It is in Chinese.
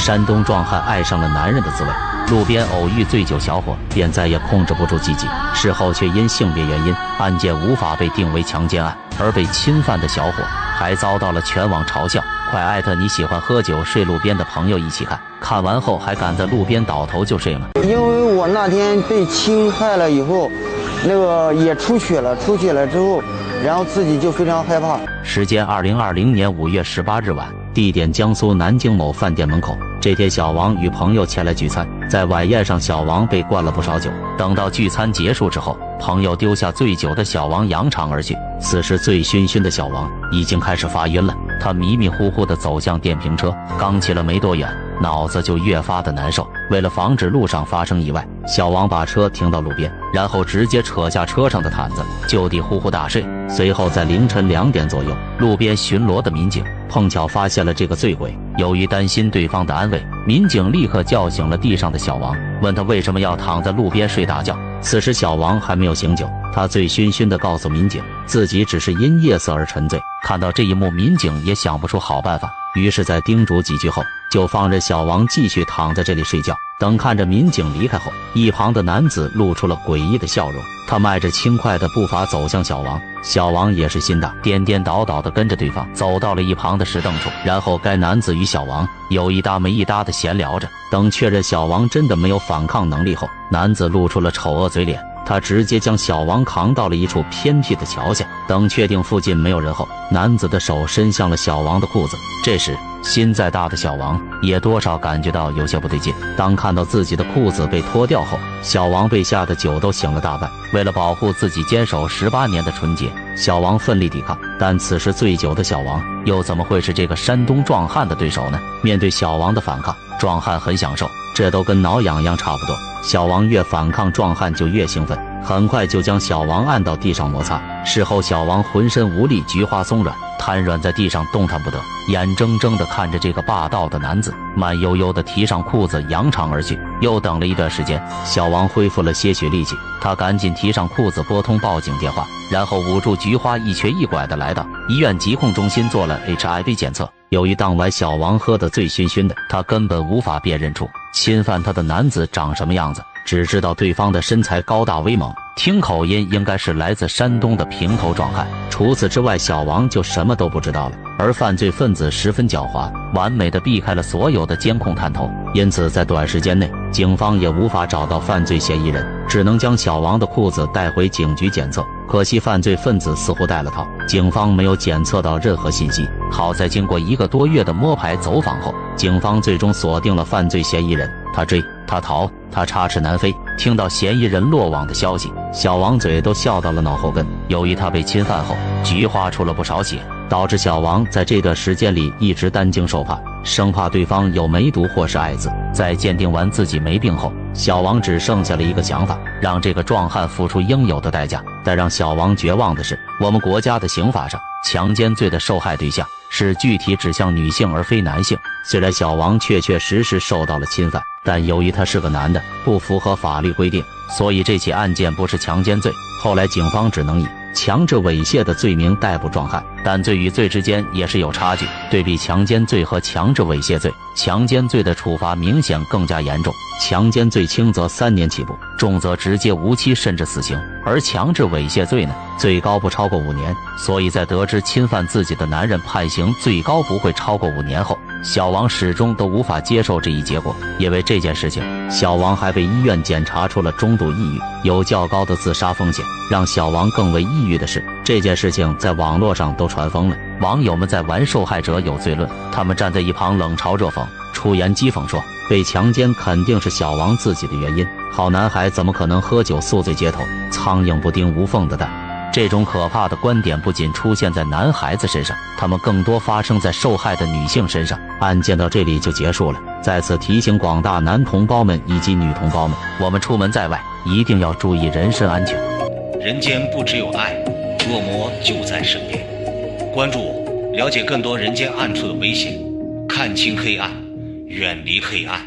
山东壮汉爱上了男人的滋味。路边偶遇醉酒小伙，便再也控制不住自己，事后却因性别原因，案件无法被定为强奸案，而被侵犯的小伙还遭到了全网嘲笑。快艾特你喜欢喝酒睡路边的朋友一起看，看完后还敢在路边倒头就睡吗？因为我那天被侵害了以后，那个也出血了之后，然后自己就非常害怕。时间2020年5月18日晚，地点江苏南京某饭店门口。这天小王与朋友前来聚餐，在晚宴上小王被灌了不少酒。等到聚餐结束之后，朋友丢下醉酒的小王扬长而去。此时醉醺醺的小王已经开始发晕了，他迷迷糊糊地走向电瓶车，刚骑了没多远，脑子就越发的难受。为了防止路上发生意外，小王把车停到路边，然后直接扯下车上的毯子，就地呼呼大睡。随后在凌晨2点左右，路边巡逻的民警碰巧发现了这个醉鬼。由于担心对方的安危，民警立刻叫醒了地上的小王，问他为什么要躺在路边睡大觉。此时小王还没有醒酒，他醉醺醺地告诉民警，自己只是因夜色而沉醉。看到这一幕，民警也想不出好办法，于是在叮嘱几句后，就放着小王继续躺在这里睡觉。等看着民警离开后，一旁的男子露出了诡异的笑容，他迈着轻快的步伐走向小王，小王也是心大，颠颠倒倒地跟着对方走到了一旁的石凳处，然后该男子与小王有一搭没一搭地闲聊着。等确认小王真的没有反抗能力后，男子露出了丑恶嘴脸，他直接将小王扛到了一处偏僻的桥下。等确定附近没有人后，男子的手伸向了小王的裤子。这时心再大的小王也多少感觉到有些不对劲，当看到自己的裤子被脱掉后，小王被吓得酒都醒了大半。为了保护自己坚守18年的纯洁，小王奋力抵抗，但此时醉酒的小王又怎么会是这个山东壮汉的对手呢？面对小王的反抗，壮汉很享受，这都跟挠痒痒差不多。小王越反抗，壮汉就越兴奋，很快就将小王按到地上摩擦。事后小王浑身无力，菊花松软，瘫软在地上动弹不得，眼睁睁地看着这个霸道的男子慢悠悠地提上裤子扬长而去。又等了一段时间，小王恢复了些许力气，他赶紧提上裤子拨通报警电话，然后捂住菊花，一瘸一拐地来到医院疾控中心做了 HIV 检测。由于当晚小王喝得醉醺醺的，他根本无法辨认出侵犯他的男子长什么样子，只知道对方的身材高大威猛，听口音应该是来自山东的平头壮汉。除此之外，小王就什么都不知道了。而犯罪分子十分狡猾，完美的避开了所有的监控探头，因此在短时间内，警方也无法找到犯罪嫌疑人，只能将小王的裤子带回警局检测。可惜犯罪分子似乎带了套，警方没有检测到任何信息。好在经过1个多月的摸排走访后，警方最终锁定了犯罪嫌疑人。他追，他逃，他插翅难飞。听到嫌疑人落网的消息，小王嘴都笑到了脑后跟。由于他被侵犯后菊花出了不少血，导致小王在这段时间里一直担惊受怕，生怕对方有梅毒或是艾滋。在鉴定完自己没病后，小王只剩下了一个想法，让这个壮汉付出应有的代价。但让小王绝望的是，我们国家的刑法上，强奸罪的受害对象是具体指向女性而非男性。虽然小王确实受到了侵犯，但由于他是个男的，不符合法律规定，所以这起案件不是强奸罪。后来警方只能以强制猥亵的罪名逮捕壮汉，但罪与罪之间也是有差距。对比强奸罪和强制猥亵罪，强奸罪的处罚明显更加严重，强奸罪轻则3年起步，重则直接无期甚至死刑，而强制猥亵罪呢，最高不超过5年。所以在得知侵犯自己的男人判刑最高不会超过5年后，小王始终都无法接受这一结果。因为这件事情，小王还被医院检查出了中度抑郁，有较高的自杀风险。让小王更为抑郁的是，这件事情在网络上都传疯了，网友们在玩受害者有罪论，他们站在一旁冷嘲热讽，出言讥讽说，被强奸肯定是小王自己的原因，好男孩怎么可能喝酒宿醉街头，苍蝇不叮无缝的蛋。这种可怕的观点不仅出现在男孩子身上，他们更多发生在受害的女性身上。案件到这里就结束了，在此提醒广大男同胞们以及女同胞们，我们出门在外一定要注意人身安全。人间不只有爱，恶魔就在身边。关注我，了解更多人间暗处的危险，看清黑暗，远离黑暗。